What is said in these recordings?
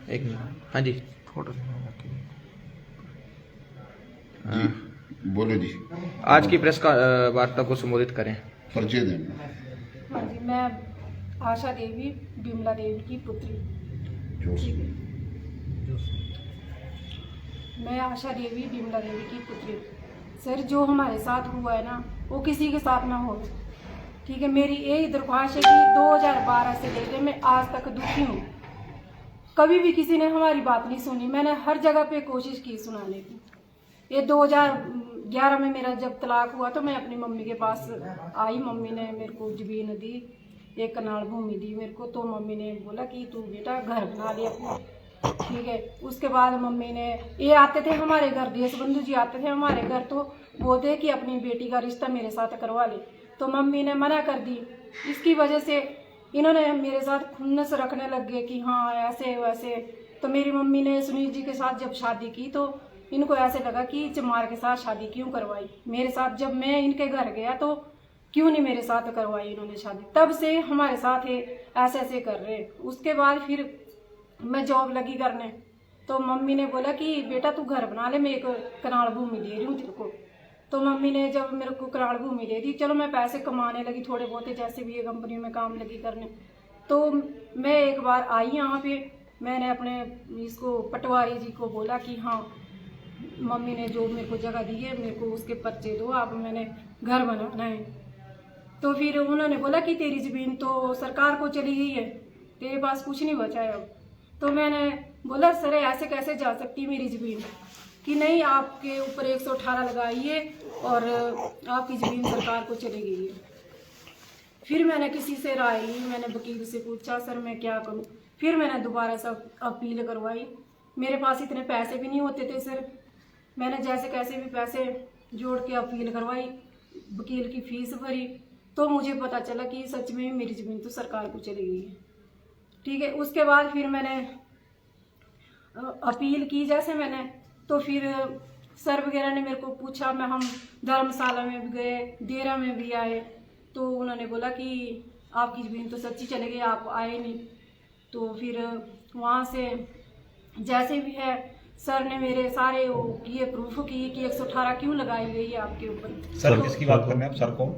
एक मिनट। हाँ जी थोड़ा जी बोलो जी। आज की प्रेस का वार्ता को संबोधित करें। परिचय दें। हाँ जी, मैं आशा देवी बिमला देवी की पुत्री। ठीक है, मैं आशा देवी बिमला देवी की पुत्री। सर जो हमारे साथ हुआ है ना वो किसी के साथ ना हो। ठीक है, मेरी यही दरख्वास्त है कि 2012 से लेकर मैं आज तक दुखी हूँ। कभी भी किसी ने हमारी बात नहीं सुनी। मैंने हर जगह पे कोशिश की सुनाने की। ये 2011 में मेरा जब तलाक हुआ तो मैं अपनी मम्मी के पास आई। मम्मी ने मेरे को जमीन दी, एक कनाल भूमि दी मेरे को। तो मम्मी ने बोला कि तू बेटा घर बना ले अपना। ठीक है, उसके बाद मम्मी ने ये आते थे हमारे घर, देश बंधु जी आते थे हमारे घर, तो बोलते कि अपनी बेटी का रिश्ता मेरे साथ करवा ले। तो मम्मी ने मना कर दी। इसकी वजह से इन्होंने मेरे साथ खुन्नस रखने लग गए कि हाँ ऐसे वैसे। तो मेरी मम्मी ने सुनील जी के साथ जब शादी की तो इनको ऐसे लगा कि चमार के साथ शादी क्यों करवाई मेरे साथ। जब मैं इनके घर गया तो क्यों नहीं मेरे साथ करवाई इन्होंने शादी। तब से हमारे साथ ऐसे ऐसे कर रहे। उसके बाद फिर मैं जॉब लगी करने तो मम्मी ने बोला कि बेटा तू घर बना ले, मैं एक कनाल भूमि दे रही हूँ तेरे को। तो मम्मी ने जब मेरे को कनाल भूमि दे दी, चलो मैं पैसे कमाने लगी थोड़े बहुत, जैसे भी ये कंपनी में काम लगी करने। तो मैं एक बार आई यहाँ पे, मैंने अपने इसको पटवारी जी को बोला कि हाँ मम्मी ने जो मेरे को जगह दी है मेरे को उसके पर्चे दो, आप मैंने घर बनाना है। तो फिर उन्होंने बोला कि तेरी ज़मीन तो सरकार को चली गई है, तेरे पास कुछ नहीं बचा है अब। तो मैंने बोला सर ऐसे कैसे जा सकती मेरी ज़मीन, कि नहीं आपके ऊपर 118 लगाइए और आपकी ज़मीन सरकार को चली गई है। फिर मैंने किसी से राय ली, मैंने वकील से पूछा सर मैं क्या करूं। फिर मैंने दोबारा से अपील करवाई। मेरे पास इतने पैसे भी नहीं होते थे सर, मैंने जैसे कैसे भी पैसे जोड़ के अपील करवाई, वकील की फीस भरी। तो मुझे पता चला कि सच में मेरी ज़मीन तो सरकार को चली गई है। ठीक है, उसके बाद फिर मैंने अपील की जैसे मैंने, तो फिर सर वगैरह ने मेरे को पूछा। मैं हम धर्मशाला में भी गए, देरा में भी आए, तो उन्होंने बोला कि आपकी ज़मीन तो सच्ची चली गई, आप आए नहीं। तो फिर वहाँ से जैसे भी है सर ने मेरे सारे वो किए, प्रूफ किए कि 118 क्यों लगाई गई है आपके ऊपर। सर तो किसकी बात कर रहे हैं आप? सर को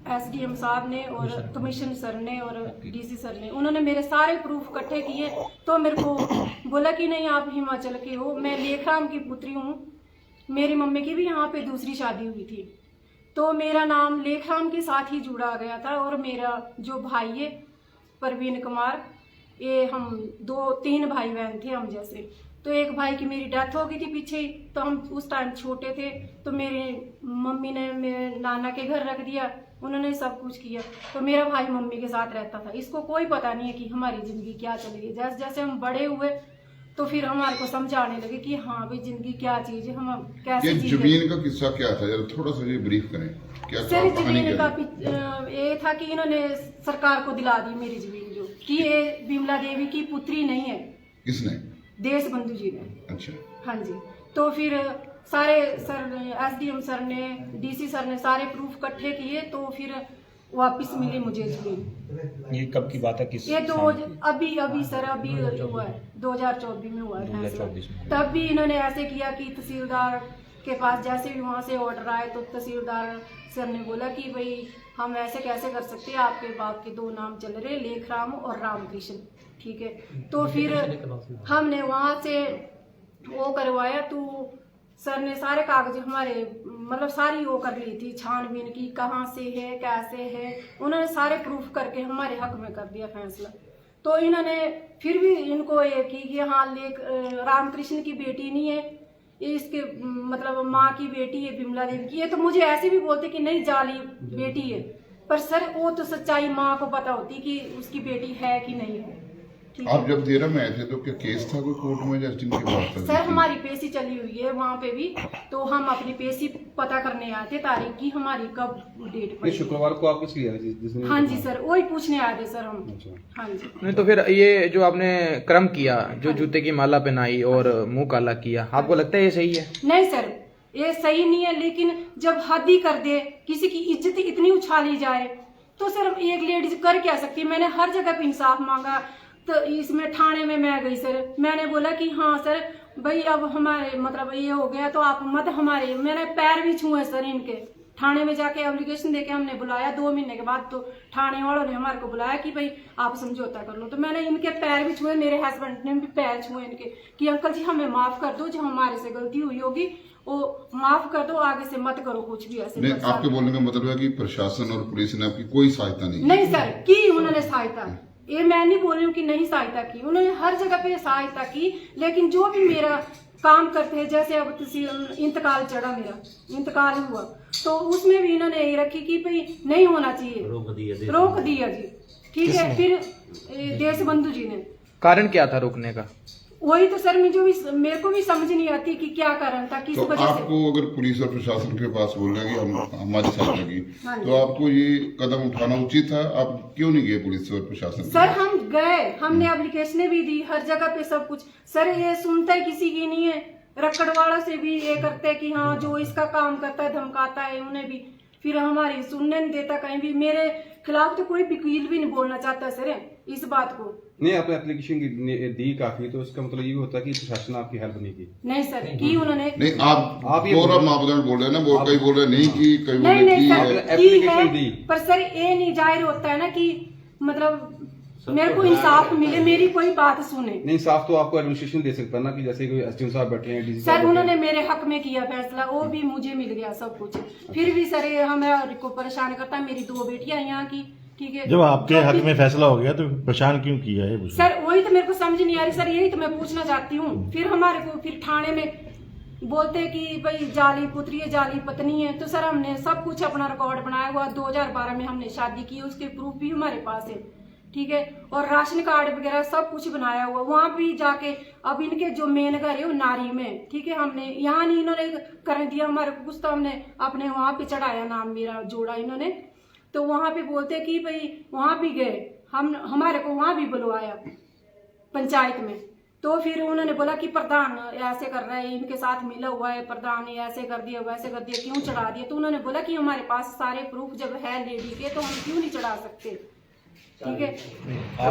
एसडीएम साहब ने और कमीशन सर ने और डीसी सर ने, उन्होंने मेरे सारे प्रूफ इकट्ठे किए। तो मेरे को बोला कि नहीं आप हिमाचल के हो, मैं लेखराम की पुत्री हूँ, मेरी मम्मी की भी यहाँ पे दूसरी शादी हुई थी। तो मेरा नाम लेखराम के साथ ही जुड़ा गया था। और मेरा जो भाई है परवीन कुमार, ये हम 2-3 भाई बहन थे हम जैसे। तो एक भाई की मेरी डेथ हो गई थी पीछे ही, तो हम उस टाइम छोटे थे। तो मेरे मम्मी ने मेरे नाना के घर रख दिया, उन्होंने सब कुछ किया। तो मेरा भाई मम्मी के साथ रहता था। इसको कोई पता नहीं है कि हमारी ज़िंदगी क्या चलेगी। जैसे जैसे हम बड़े हुए तो फिर हमारे को समझाने लगे कि हाँ भाई ज़िंदगी क्या चीज़ है, हम कैसे ये जमीन का किस्सा क्या था, जरा थोड़ा सा ये ब्रीफ करें। क्या सर कहानी ज़मीन क्या का ये था कि इन्होंने सरकार को दिला दी मेरी ज़मीन, जो कि ये बिमला देवी की पुत्री नहीं है। किसने? देश बंधु जी ने। अच्छा। हाँ जी। तो फिर सारे सर एसडीएम सर ने, डीसी सर ने सारे प्रूफ इकट्ठे किए, तो फिर वापस मिली मुझे ज़मीन। ये कब की बात है? किस ये अभी सर अभी हुआ है, 2024 में हुआ है फैसला। तब भी इन्होंने ऐसे किया कि तहसीलदार के पास जैसे भी वहाँ से ऑर्डर आए तो तहसीलदार सर ने बोला कि भाई हम ऐसे कैसे कर सकते हैं, आपके बाप के 2 नाम चल रहे, लेखराम और रामकृष्ण। ठीक है, तो फिर हमने वहाँ से वो करवाया। तो सर ने सारे कागज हमारे मतलब सारी वो कर ली थी, छानबीन की, कहाँ से है कैसे है, उन्होंने सारे प्रूफ करके हमारे हक में कर दिया फैसला। तो इन्होंने फिर भी इनको ये की कि हाँ रामकृष्ण की बेटी नहीं है, ये इसके मतलब माँ की बेटी है बिमला देवी की। ये तो मुझे ऐसे भी बोलते कि नहीं जाली बेटी है, पर सर वो तो सच्चाई माँ को पता होती कि उसकी बेटी है कि नहीं है। आप जब देरा में आए थे तो क्या केस था कोई कोर्ट में, जस्टिन की बात था? सर हमारी पेशी चली हुई है वहाँ पे भी, तो हम अपनी पेशी पता करने आए थे, तारीख की हमारी कब डेट पर। शुक्रवार को आप किस लिए? हाँ जी सर, वही पूछने आए थे सर हम। हाँ जी। नहीं तो फिर ये जो आपने क्रम किया, जो जूते की माला पहनाई और मुंह काला किया, आपको लगता है ये सही है? नहीं सर, ये सही नहीं है, लेकिन जब हद ही कर दे, किसी की इज्जत इतनी उछाली जाए तो सर एक लेडीज कर क्या सकती है। मैंने हर जगह पे इंसाफ मांगा, तो इसमें थाने में मैं गई सर, मैंने बोला कि हाँ सर भाई अब हमारे मतलब ये हो गया तो आप मत हमारे, मैंने पैर भी छुए सर इनके। थाने में जाके एप्लीकेशन देके हमने बुलाया, 2 महीने के बाद तो थाने वालों ने हमारे को बुलाया कि भाई आप समझौता कर लो। तो मैंने इनके पैर भी छुए, मेरे हस्बैंड ने भी पैर छुए इनके कि अंकल जी हमें माफ कर दो, जो हमारे से गलती हुई होगी वो माफ कर दो, आगे से मत करो कुछ भी ऐसे। नहीं, आपके बोलने का मतलब है कि प्रशासन और पुलिस ने आपकी कोई सहायता नहीं की? नहीं सर, की उन्होंने सहायता, ये मैं नहीं बोल रही हूँ कि नहीं सहायता की, उन्होंने हर जगह पे सहायता की। लेकिन जो भी मेरा काम करते हैं, जैसे अब किसी इंतकाल चढ़ा, मेरा इंतकाल हुआ तो उसमें भी इन्होंने ये रखी कि भाई नहीं होना चाहिए, रोक दिया जी। ठीक है, फिर देश बंधु जी ने। कारण क्या था रोकने का? वही तो सर मेरे को भी समझ नहीं आती कि क्या कारण था, किस तो वजह से। आपको अगर पुलिस और प्रशासन के पास बोल रहे हैं कि हमारी सहायता की, हाँ जी। तो आपको ये कदम उठाना उचित था? आप क्यों नहीं गए पुलिस और प्रशासन के सर पास? हम गए, हमने एप्लीकेशन भी दी, हर जगह पे सब कुछ। सर ये सुनता है किसी की नहीं है, रकड़ वालों से भी ये करते हैं कि हाँ जो इसका काम करता है धमकाता है उन्हें भी, फिर हमारी सुनने नहीं देता कहीं भी। मेरे खिलाफ तो कोई वकील भी नहीं बोलना चाहता सर इस बात को। नहीं, आपने एप्लीकेशन दी काफी, तो इसका मतलब ये होता है कि प्रशासन आपकी हेल्प नहीं की? नहीं सर, की उन्होंने। नहीं, आप ये पूरा मापदंड बोल रहे हैं ना, कई बोल रहे नहीं की, कई बोल नहीं रहे नहीं की सर, है। की एप्लीकेशन है, दी। पर सर ये नहीं जाहिर होता है ना कि मतलब मेरे को इंसाफ मिले, मेरी कोई बात सुने। नहीं, साफ तो आपको एडमिनिस्ट्रेशन दे सकता है ना, कि जैसे कोई एसडीएम साहब बैठे हैं, डीसी सर उन्होंने मेरे हक में किया फैसला, वो भी मुझे मिल गया सब कुछ। फिर भी सर ये हमें को परेशान करता है। मेरी 2 बेटियां यहाँ की, ठीक है। जब आपके हक में फैसला हो गया तो परेशान क्यों किया है? सर वही तो मेरे को समझ नहीं आ रही सर, यही तो मैं पूछना चाहती हूँ। फिर हमारे को फिर थाने में बोलते कि भाई जाली पुत्री है, जाली पत्नी है। तो सर हमने सब कुछ अपना रिकॉर्ड बनाया हुआ, 2012 में हमने शादी की, उसके प्रूफ भी हमारे पास है, ठीक है। और राशन कार्ड वगैरह सब कुछ बनाया हुआ। वहां भी जाके अब इनके जो मेन घर है वो नारी में, ठीक है। हमने यहाँ नहीं, इन्होंने कर दिया हमारे को कुछ, तो हमने अपने वहां पे चढ़ाया, नाम मेरा जोड़ा इन्होंने। तो वहां पे बोलते कि भाई वहां भी गए हम, हमारे को वहां भी बुलवाया पंचायत में। तो फिर उन्होंने बोला कि प्रधान ऐसे कर रहा है, इनके साथ मिला हुआ है, प्रधान ने ऐसे कर दिया वैसे कर दिया, क्यों चढ़ा दिया? तो उन्होंने बोला कि हमारे पास सारे प्रूफ जब है लेडी के तो हम क्यों नहीं चढ़ा सकते, ठीक है।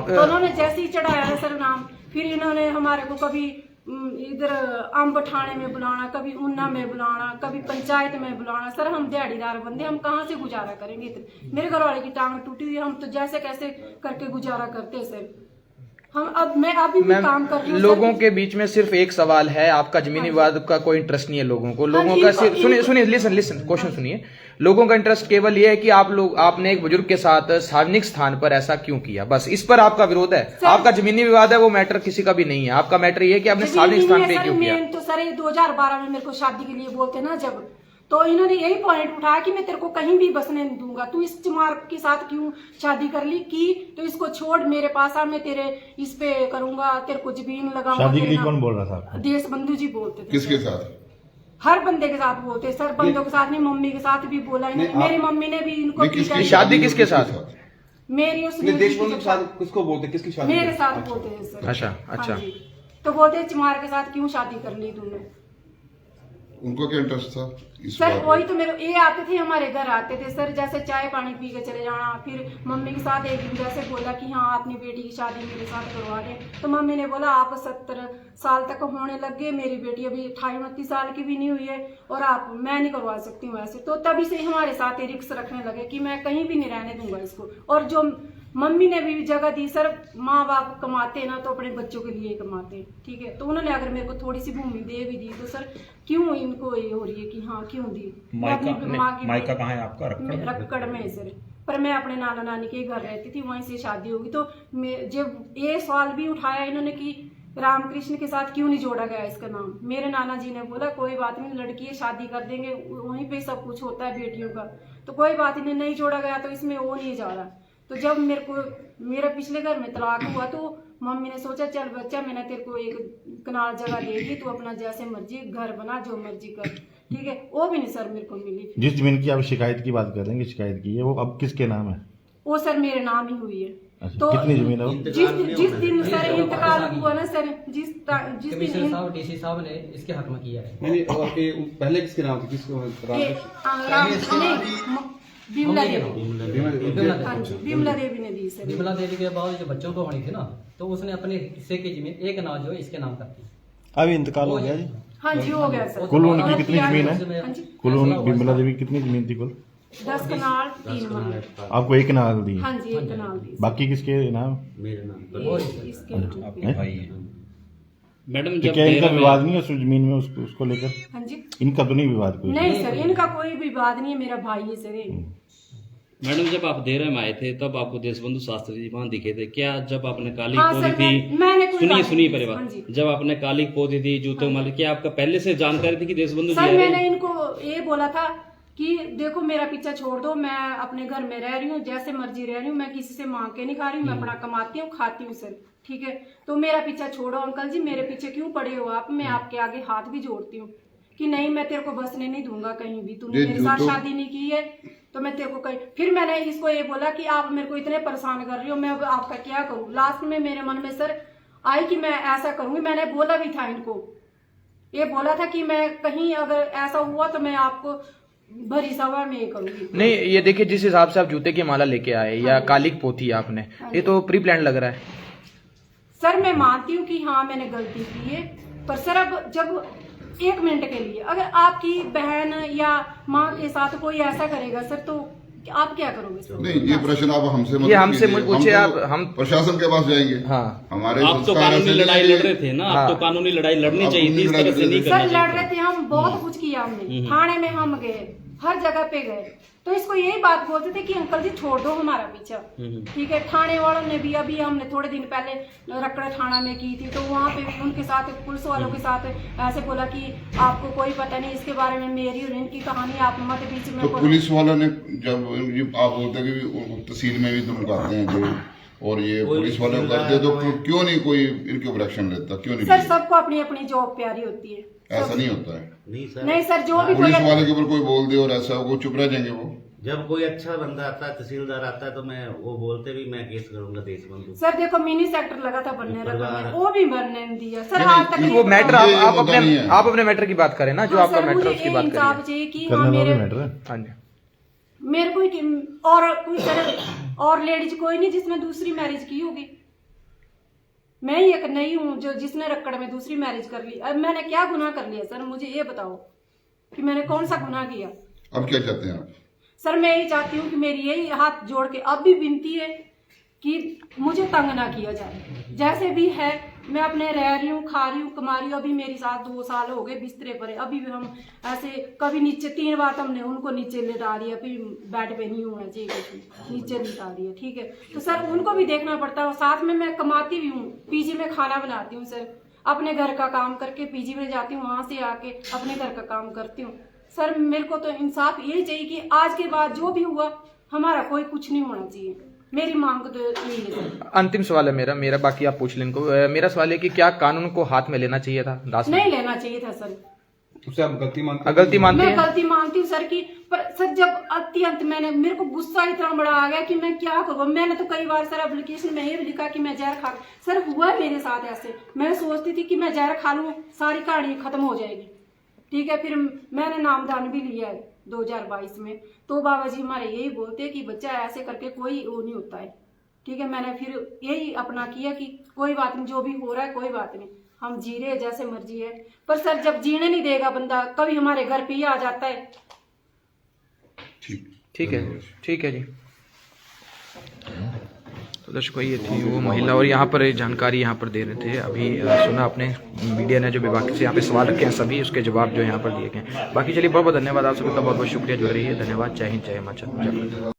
तो उन्होंने जैसे ही चढ़ाया है सर नाम, फिर इन्होंने हमारे को कभी इधर अम्ब थाने में बुलाना, कभी ऊना में बुलाना, कभी पंचायत में बुलाना। सर हम दिहाड़ीदार बंदे, हम कहाँ से गुजारा करेंगे इतने? मेरे घर वाले की टांग टूटी हुई है, हम तो जैसे कैसे करके गुजारा करते हैं सर। हम अब मैं अभी भी काम कर रही हूँ। लोगों के बीच में सिर्फ एक सवाल है, आपका जमीनी विवाद का कोई इंटरेस्ट नहीं है लोगों को। लोगों का सिर्फ सुनिए लिसन क्वेश्चन सुनिए। लोगों का इंटरेस्ट केवल ये है कि आपने एक बुजुर्ग के साथ सार्वजनिक स्थान पर ऐसा क्यों किया, बस इस पर आपका विरोध है। आपका जमीनी विवाद है, वो मैटर किसी का भी नहीं है। आपका मैटर ये है कि आपने सार्वजनिक स्थान पे क्यों किया। तो सर 2012 में मेरे को शादी के लिए बोलते ना जब, तो इन्होंने यही पॉइंट उठाया कि मैं तेरे को कहीं भी बसने नहीं दूंगा, तू इस चमार के साथ क्यों शादी कर ली की, तो इसको छोड़ मेरे पास आ, मैं तेरे इस पे करूंगा, तेरे को जमीन लगाऊंगा। शादी के लिए कौन बोल रहा था? देश बंधु जी बोलते थे। किसके साथ? हर बंदे के साथ बोलते सर, बंदों के साथ नहीं, मम्मी के साथ भी बोला इन्होंने। मेरी मम्मी ने भी इनको शादी किसके साथ? मेरी उसने देशबंधु के साथ किसको बोलते, किसकी शादी? मेरे साथ बोलते हैं सर। अच्छा। हाँ जी। तो बोलते चमार के साथ क्यों शादी कर ली तूने? उनको क्या इंटरेस्ट था इस सर बात वही में? तो मेरे ये आते थे, हमारे घर आते थे सर, जैसे चाय पानी पी के चले जाना। फिर मम्मी के साथ एक दिन जैसे बोला कि हाँ अपनी बेटी की शादी मेरे साथ करवा दे, तो मम्मी ने बोला आप 70 साल तक होने लग गए, मेरी बेटी अभी 28-29 साल की भी नहीं हुई है, और मैं नहीं करवा सकती हूँ ऐसे। तो तभी से हमारे साथ रिक्स रखने लगे कि मैं कहीं भी नहीं रहने दूंगा इसको। और जो मम्मी ने भी जगह दी सर, माँ बाप कमाते ना तो अपने बच्चों के लिए कमाते, ठीक है। तो उन्होंने अगर मेरे को थोड़ी सी भूमि दे भी दी तो सर क्यों इनको ये हो रही है कि हाँ क्यों दी? मायका कहाँ है आपका? रक्कड़ में है सर, पर मैं अपने नाना नानी के घर रहती थी, वहीं से शादी होगी। तो जब ये सवाल भी उठाया इन्होंने कि रामकृष्ण के साथ क्यों नहीं जोड़ा गया इसका नाम, मेरे नाना जी ने बोला कोई बात नहीं, लड़की है शादी कर देंगे, वहीं पे सब कुछ होता है बेटियों का, तो कोई बात नहीं जोड़ा गया तो इसमें वो नहीं जा रहा। तो जब मेरा पिछले घर में तलाक हुआ तो मम्मी ने सोचा चल बच्चा मैंने तेरे को एक कनाल जगह देगी, तू अपना जैसे मर्जी घर बना, जो मर्जी कर, ठीक है। वो भी नहीं सर मेरे को मिली। जिस जमीन की आप शिकायत की बात कर रहे हैं, शिकायत की है, वो अब किसके नाम है? वो सर मेरे नाम ही हुई है। अच्छा, तो कितनी जमीन है वो? जिस दिन सर इंतकाल हुआ ना सर, जिस दिन साहब डीसी साहब ने इसके हक में किया है। नहीं, आपके पहले किसके नाम थे? किसको? बिमला मम्मी के देवी। नाम। हाँ जी, बिमला देवी ने दी सर। विमला देवी के बाद जो बच्चों को होनी थी ना, तो उसने अपने हिस्से की जमीन एक नाव जो है इसके नाम कर दी। अभी इंतकाल हो गया जी। हाँ जी, हो गया सर। कुल उनकी और कितनी जमीन है? हाँ जी, कुल बिमला देवी की कितनी जमीन थी कुल? 10 कनाल 3 मरले। आपको एक कनाल दी, हाँ जी, 1 कनाल दी। बाकी किसके नाम? ये इसके हैं? मैडम तो जब क्या इनका डेरा में- विवाद नहीं है उस जमीन में उसको लेकर? हाँ जी, इनका तो नहीं विवाद कोई? नहीं सर, इनका कोई विवाद नहीं है, मेरा भाई है सर ये। मैडम जब आप डेरा में आए थे तब आपको देशबंधु शास्त्री जी वहाँ दिखे थे क्या? जब आपने काली हाँ पोती सर, थी, मैंने कोई बात सुनिए नहीं की। परिवार, हाँ जी। जब आपने काली पोती थी जूते माल, क्या आपका पहले से जानकारी थी कि देशबंधु जी आ सर रहे मैंने हैं? इनको ये बोला था कि देखो मेरा पीछा छोड़ दो, मैं अपने घर में रह रही हूँ, जैसे मर्जी रह रही हूँ, मैं किसी से मांग के नहीं खा रही हूँ, मैं अपना कमाती हूँ, खाती हूँ सर, ठीक है। तो मेरा पीछा छोड़ो अंकल जी, मेरे पीछे क्यों पड़े हो आप? मैं आपके आगे हाथ भी जोड़ती हूँ कि नहीं, मैं तेरे को बसने नहीं दूंगा कहीं भी, तूने मेरे साथ शादी नहीं की है तो मैं तेरे को कहीं। फिर मैंने इसको ये बोला कि आप मेरे को इतने परेशान कर रही हो, मैं अब आपका क्या करूँ? लास्ट में मेरे मन में सर आई कि मैं ऐसा करूंगी। मैंने बोला भी था इनको, ये बोला था कि मैं कहीं अगर ऐसा हुआ तो मैं आपको भरी सभा में ये करूंगी। नहीं, ये देखिए जिस हिसाब से आप जूते की माला लेके आए या कालिक पोथी आपने, ये तो प्री प्लान लग रहा है। सर मैं मानती हूँ कि हाँ मैंने गलती की है, पर सर अब जब 1 मिनट के लिए अगर आपकी बहन या माँ के साथ कोई ऐसा करेगा सर, तो आप क्या करोगे सर? नहीं, ये प्रश्न आप हमसे मत ये हमसे कीजिए। मत पूछिए, तो आप हम प्रशासन के पास जाएंगे। हाँ, हमारे आप तो संस्कार कानूनी ऐसे लड़ाई नहीं लड़ रहे थे ना, आप तो हाँ। कानूनी लड़ाई लड़नी आप चाहिए थी, इस तरह से नहीं सर करना लड़ चाहिए रहे थे हम, बहुत कुछ किया हमने, थाने में हम गए, हर जगह पे गए, तो इसको यही बात बोलते थे कि अंकल जी छोड़ दो हमारा पीछा, ठीक है। थाने वालों ने भी, अभी हमने थोड़े दिन पहले रकड़ा थाना में की थी, तो वहाँ पे भी उनके साथ, पुलिस वालों के साथ ऐसे बोला कि आपको कोई पता नहीं इसके बारे में, मेरी और इनकी कहानी आप मत बीच में तो बोलो। पुलिस वालों ने जब ये आप बोलते हैं कि तहसील में भी धमकाते हैं जो, और ये पुलिस वाले करते हैं, तो क्यों नहीं कोई इनके ऊपर एक्शन लेता? क्यों नहीं? सर सबको अपनी अपनी जॉब प्यारी होती है, ऐसा नहीं होता है। नहीं सर, जो भी पुलिस कोई वाले के ऊपर कोई बोल दे और ऐसा वो चुप रह जाएंगे वो? जब कोई अच्छा बंदा आता है, तहसीलदार आता है, तो मैं वो बोलते भी मैं केस करूंगा देशबंधु। सर देखो मिनी सेक्टर लगा था बनने रखा में, वो भी बनने नहीं दिया सर। नहीं, आज तक नहीं, वो मैटर ये आप पता नहीं है। अपने मैटर की बात करें ना, जो हाँ, आपका सर, मैटर मुझे उसकी ये बात इंसाफ करिए। चाहिए कि करने हाँ वाला मेरे मैटर है। हाँ जी, मेरे और कोई सर और लेडीज कोई नहीं जिसने दूसरी मैरिज की होगी, मैं ही एक नहीं हूँ जो जिसने रक्कड़ में दूसरी मैरिज कर ली। अब मैंने क्या गुनाह कर लिया सर? मुझे ये बताओ कि मैंने कौन सा गुनाह किया? अब क्या चाहते हैं आप? सर मैं यही चाहती हूँ कि मेरी यही हाथ जोड़ के अब भी विनती है कि मुझे तंग ना किया जाए, जैसे भी है मैं अपने रह रही हूँ, खा रही हूँ, कमा रही हूँ। अभी मेरी साथ 2 साल हो गए बिस्तरे पर है, अभी भी हम ऐसे कभी नीचे 3 बार हमने उनको नीचे लेटा रही है, अभी बेड पे नहीं होना चाहिए, कुछ नीचे लेटा रही है, ठीक है। तो सर उनको भी देखना पड़ता है, साथ में मैं कमाती भी हूँ, पीजी में खाना बनाती हूँ सर, अपने घर का काम करके पीजी में जाती हूँ, वहां से आके अपने घर का काम करती हूँ। सर मेरे को तो इंसाफ यही चाहिए कि आज के बाद जो भी हुआ हमारा कोई कुछ नहीं होना चाहिए, मेरी मांग तो यही है सर। अंतिम सवाल है मेरा, बाकी आप पूछ लें इनको। मेरा सवाल है कि क्या कानून को हाथ में लेना चाहिए था दास? नहीं लेना चाहिए था सर। उससे आप गलती मानते हैं? गलती मानते मैं हैं? गलती मानती हूँ सर की, पर सर जब अत्यंत मेरे को गुस्सा इतना बड़ा आ गया कि मैं क्या करूँ। मैंने तो कई बार सर एप्लीकेशन में ये भी लिखा कि मैं जहर खा, सर हुआ मेरे साथ ऐसे, मैं सोचती थी कि मैं जहर खा लूँ सारी कहानी खत्म हो जाएगी, ठीक है। फिर मैंने नामदान भी लिया है 2022 में, तो बाबा जी हमारे यही बोलते हैं कि बच्चा ऐसे करके कोई वो नहीं होता है, ठीक है। मैंने फिर यही अपना किया कि कोई बात नहीं, जो भी हो रहा है कोई बात नहीं, हम जी रहे जैसे मर्जी है। पर सर जब जीने नहीं देगा बंदा, कभी हमारे घर पे ही आ जाता है। ठीक है जी। तो दर्शकों ये थी वो महिला, और यहाँ पर जानकारी यहाँ पर दे रहे थे। अभी सुना आपने, मीडिया ने जो विभाग से यहाँ पे सवाल रखे हैं सभी उसके जवाब जो यहाँ पर दिए गए। बाकी चलिए बहुत बहुत धन्यवाद आप सभी का, बहुत बहुत शुक्रिया जुड़ रही है। धन्यवाद। जय हिंद, जय हिमाचल, जय भारत।